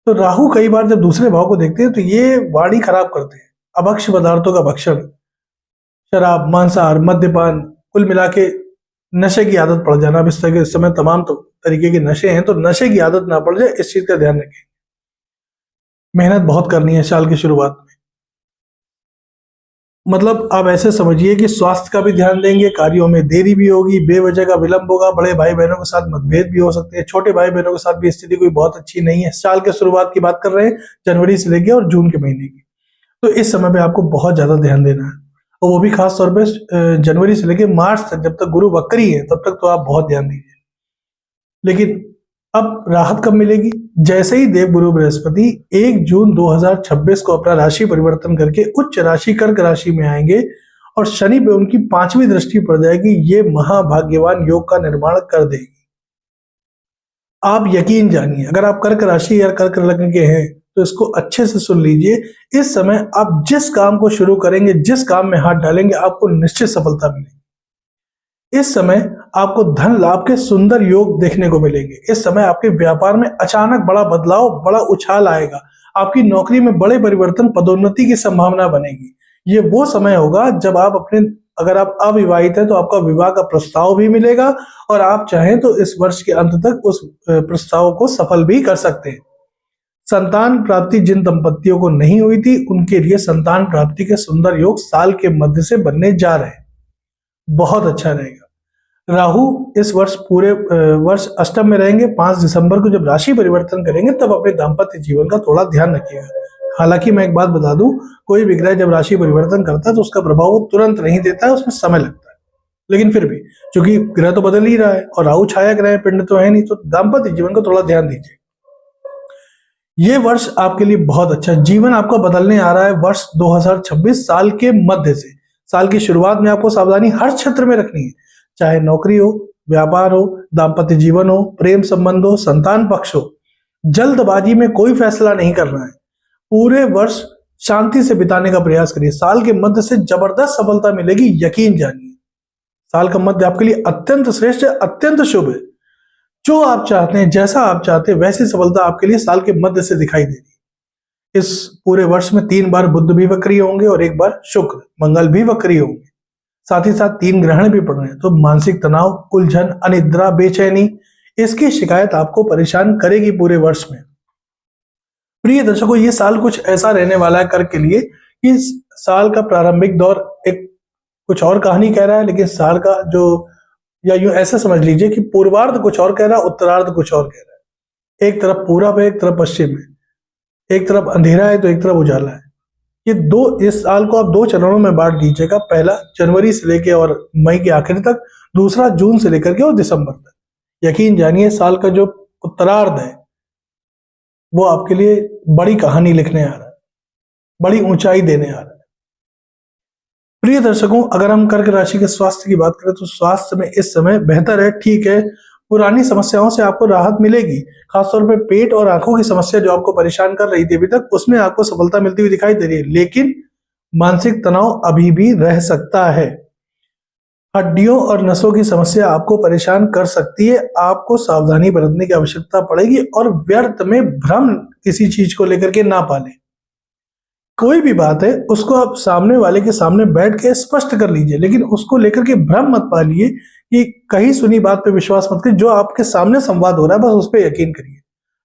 तो राहु कई बार जब दूसरे भाव को देखते हैं तो ये वाणी खराब करते हैं, अभक्ष्य पदार्थों का भक्षण, शराब, मांसाहार, मद्यपान, कुल मिला के नशे की आदत पड़ जाना। अब इस समय तमाम तरीके के नशे हैं, तो नशे की आदत ना पड़ जाए, इस चीज का ध्यान रखें। मेहनत बहुत करनी है साल की शुरुआत में, मतलब आप ऐसे समझिए कि स्वास्थ्य का भी ध्यान देंगे, कार्यों में देरी भी होगी, बेवजह का विलंब होगा, बड़े भाई बहनों के साथ मतभेद भी हो सकते हैं, छोटे भाई बहनों के साथ भी स्थिति कोई बहुत अच्छी नहीं है। साल के शुरुआत की बात कर रहे हैं, जनवरी से लेकर और जून के महीने की। तो इस समय पे आपको बहुत ज्यादा ध्यान देना है, और वो भी खास तौर पे जनवरी से लेकर मार्च तक, जब तक गुरु वक्री है तब तक तो आप बहुत ध्यान दीजिए। लेकिन अब राहत कब मिलेगी? जैसे ही देव गुरु बृहस्पति 1 जून 2026 को अपना राशि परिवर्तन करके उच्च राशि कर्क राशि में आएंगे और शनि पे उनकी 5वीं दृष्टि पड़ जाएगी, ये महाभाग्यवान योग का निर्माण कर देगी। आप यकीन जानिए, अगर आप कर्क राशि या कर्क लग्न के हैं तो इसको अच्छे से सुन लीजिए। इस समय आप जिस काम को शुरू करेंगे, जिस काम में हाथ डालेंगे, आपको निश्चित सफलता मिलेगी। इस समय आपको धन लाभ के सुंदर योग देखने को मिलेंगे। इस समय आपके व्यापार में अचानक बड़ा बदलाव, बड़ा उछाल आएगा। आपकी नौकरी में बड़े परिवर्तन, पदोन्नति की संभावना बनेगी। ये वो समय होगा जब आप अगर आप अविवाहित हैं तो आपका विवाह का प्रस्ताव भी मिलेगा, और आप चाहें तो इस वर्ष के अंत तक उस प्रस्ताव को सफल भी कर सकते हैं। संतान प्राप्ति जिन दंपतियों को नहीं हुई थी, उनके लिए संतान प्राप्ति के सुंदर योग साल के मध्य से बनने जा रहे हैं। बहुत अच्छा रहेगा। राहु इस वर्ष पूरे वर्ष अष्टम में रहेंगे। 5 दिसंबर को जब राशि परिवर्तन करेंगे तब अपने दाम्पत्य जीवन का थोड़ा ध्यान रखिएगा। हालांकि मैं एक बात बता दूं, कोई भी ग्रह जब राशि परिवर्तन करता है तो उसका प्रभाव वो तुरंत नहीं देता है, उसमें समय लगता है। लेकिन फिर भी क्योंकि ग्रह तो बदल ही रहा है और राहु छाया ग्रह है, पिंड तो है नहीं, तो दाम्पत्य जीवन को थोड़ा ध्यान दीजिए। ये वर्ष आपके लिए बहुत अच्छा है। जीवन आपका बदलने आ रहा है वर्ष 2026 साल के मध्य से। साल की शुरुआत में आपको सावधानी हर क्षेत्र में रखनी है, चाहे नौकरी हो, व्यापार हो, दाम्पत्य जीवन हो, प्रेम संबंध हो, संतान पक्ष हो। जल्दबाजी में कोई फैसला नहीं करना है। पूरे वर्ष शांति से बिताने का प्रयास करिए। साल के मध्य से जबरदस्त सफलता मिलेगी, यकीन जानिए। साल का मध्य आपके लिए अत्यंत श्रेष्ठ है, अत्यंत शुभ है। जो आप चाहते हैं, जैसा आप चाहते हैं, वैसी सफलता आपके लिए साल के मध्य से दिखाई देगी। इस पूरे वर्ष में 3 बार बुध भी वक्री होंगे और 1 बार शुक्र मंगल भी वक्री होंगे। साथ ही साथ 3 ग्रहण भी पड़ रहे हैं, तो मानसिक तनाव, उलझन, अनिद्रा, बेचैनी, इसकी शिकायत आपको परेशान करेगी पूरे वर्ष में। प्रिय दर्शकों, ये साल कुछ ऐसा रहने वाला है कर्क के लिए कि इस साल का प्रारंभिक दौर एक कुछ और कहानी कह रहा है, लेकिन साल का जो, या यूं ऐसा समझ लीजिए कि पूर्वार्ध कुछ और कह रहा है, उत्तरार्ध कुछ और कह रहा है। एक तरफ पूरब है, एक तरफ पश्चिम है, एक तरफ अंधेरा है तो एक तरफ उजाला है। इस साल को आप 2 चरणों में बांट दीजिएगा। पहला जनवरी से लेकर और मई के आखिर तक, दूसरा जून से लेकर के और दिसंबर तक। यकीन जानिए, साल का जो उत्तरार्ध है वो आपके लिए बड़ी कहानी लिखने आ रहा है, बड़ी ऊंचाई देने आ रहा है। प्रिय दर्शकों, अगर हम कर्क राशि के स्वास्थ्य की बात करें तो स्वास्थ्य में इस समय बेहतर है, ठीक है। पुरानी समस्याओं से आपको राहत मिलेगी, खासतौर पे पेट और आंखों की समस्या जो आपको परेशान कर रही थी अभी तक, उसमें आपको सफलता मिलती हुई दिखाई दे रही है। लेकिन मानसिक तनाव अभी भी रह सकता है। हड्डियों और नसों की समस्या आपको परेशान कर सकती है। आपको सावधानी बरतने की आवश्यकता पड़ेगी और व्यर्थ में भ्रम किसी चीज को लेकर के ना पालें। कोई भी बात है उसको आप सामने वाले के सामने बैठ के स्पष्ट कर लीजिए, लेकिन उसको लेकर के भ्रम मत पालिए कि कहीं सुनी बात पे विश्वास मत करिए। जो आपके सामने संवाद हो रहा है बस उस पर यकीन करिए।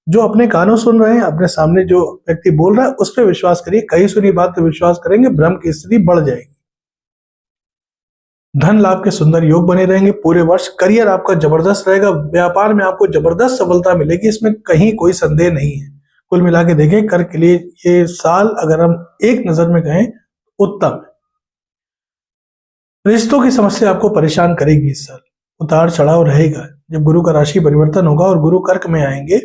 जो अपने कानों सुन रहे हैं, अपने सामने जो व्यक्ति बोल रहा है उस पर विश्वास करिए। कहीं सुनी बात पे विश्वास करेंगे, भ्रम की स्थिति बढ़ जाएगी। धन लाभ के सुंदर योग बने रहेंगे पूरे वर्ष। करियर आपका जबरदस्त रहेगा, व्यापार में आपको जबरदस्त सफलता मिलेगी, इसमें कहीं कोई संदेह नहीं है। कुल मिला के देखें, कर्क के लिए ये साल अगर हम एक नजर में कहें उत्तम है। रिश्तों की समस्या आपको परेशान करेगी इस साल, उतार चढ़ाव रहेगा। जब गुरु का राशि परिवर्तन होगा और गुरु कर्क में आएंगे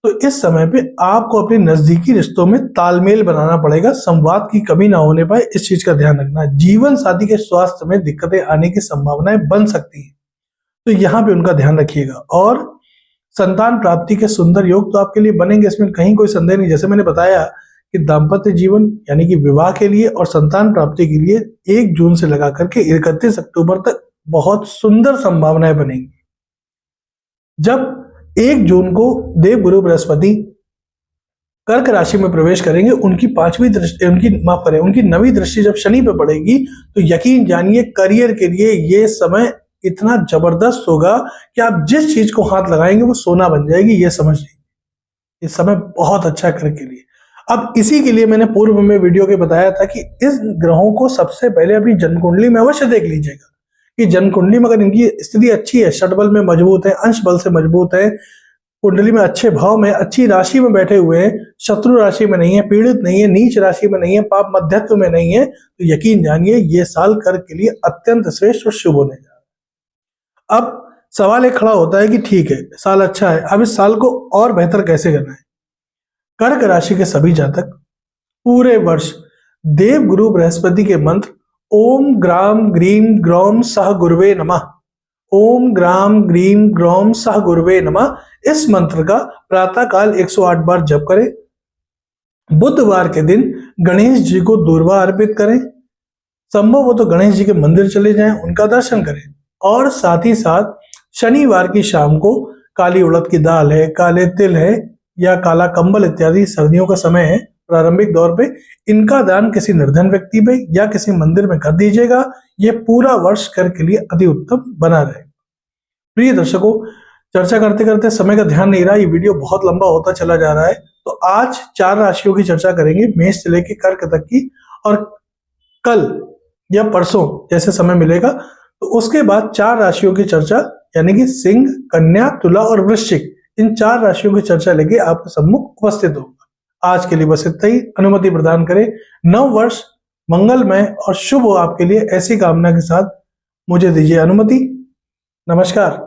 तो इस समय पे आपको अपने नजदीकी रिश्तों में तालमेल बनाना पड़ेगा। संवाद की कमी ना होने पाए, इस चीज का ध्यान रखना। जीवन साथी के स्वास्थ्य में दिक्कतें आने की संभावनाएं बन सकती हैं, तो यहाँ पे उनका ध्यान रखिएगा। और संतान प्राप्ति के सुंदर योग तो आपके लिए बनेंगे, इसमें कहीं कोई संदेह नहीं। जैसे मैंने बताया कि दाम्पत्य जीवन यानी कि विवाह के लिए और संतान प्राप्ति के लिए 1 जून से लगा करके 31 अक्टूबर तक बहुत सुंदर संभावनाएं बनेंगी। जब 1 जून को देव गुरु बृहस्पति कर्क राशि में प्रवेश करेंगे, उनकी 5वीं दृष्टि, उनकी 9वीं दृष्टि जब शनि पे पड़ेगी, तो यकीन जानिए करियर के लिए ये समय इतना जबरदस्त होगा कि आप जिस चीज को हाथ लगाएंगे वो सोना बन जाएगी। ये समझ लीजिए, इस समय बहुत अच्छा कर्क के लिए। अब इसी के लिए मैंने पूर्व में वीडियो के बताया था कि इस ग्रहों को सबसे पहले अपनी जन्म कुंडली में अवश्य देख लीजिएगा कि जन्म कुंडली में अगर इनकी स्थिति अच्छी है, षटबल में मजबूत है, अंश बल से मजबूत है, कुंडली में अच्छे भाव में, अच्छी राशि में बैठे हुए हैं, शत्रु राशि में नहीं है, पीड़ित नहीं है, नीच राशि में नहीं है, पाप मध्यत्व में नहीं है, तो यकीन जानिए ये साल कर्क के लिए अत्यंत श्रेष्ठ और शुभ होने जा रहा है। अब सवाल एक खड़ा होता है कि ठीक है, साल अच्छा है, अब इस साल को और बेहतर कैसे करना है। कर्क राशि के सभी जातक पूरे वर्ष देव गुरु बृहस्पति के मंत्र ओम ग्राम ग्रीम ग्रौम सह गुरुवे नमः, ओम ग्राम ग्रीम ग्रौम सह गुरुवे नमः, इस मंत्र का प्रातः काल 108 बार जप करें। बुधवार के दिन गणेश जी को दूर्वा अर्पित करें। संभव हो तो गणेश जी के मंदिर चले जाएं, उनका दर्शन करें। और साथ ही साथ शनिवार की शाम को काली उड़द की दाल है, काले तिल है या काला कंबल इत्यादि, सर्दियों का समय है प्रारंभिक दौर पे, इनका दान किसी निर्धन व्यक्ति पे या किसी मंदिर में कर दीजिएगा। ये पूरा वर्ष कर्क के लिए अति उत्तम बना रहे। प्रिय दर्शकों, चर्चा करते करते समय का ध्यान नहीं रहा, ये वीडियो बहुत लंबा होता चला जा रहा है, तो आज 4 राशियों की चर्चा करेंगे, मेष से लेकर कर्क तक की। और कल या परसों जैसे समय मिलेगा तो उसके बाद 4 राशियों की चर्चा यानी कि सिंह, कन्या, तुला और वृश्चिक, इन 4 राशियों की चर्चा लेके आपके सम्मुख उपस्थित होगा। आज के लिए बस इतना ही। अनुमति प्रदान करें। नव वर्ष मंगलमय और शुभ हो आपके लिए, ऐसी कामना के साथ मुझे दीजिए अनुमति। नमस्कार।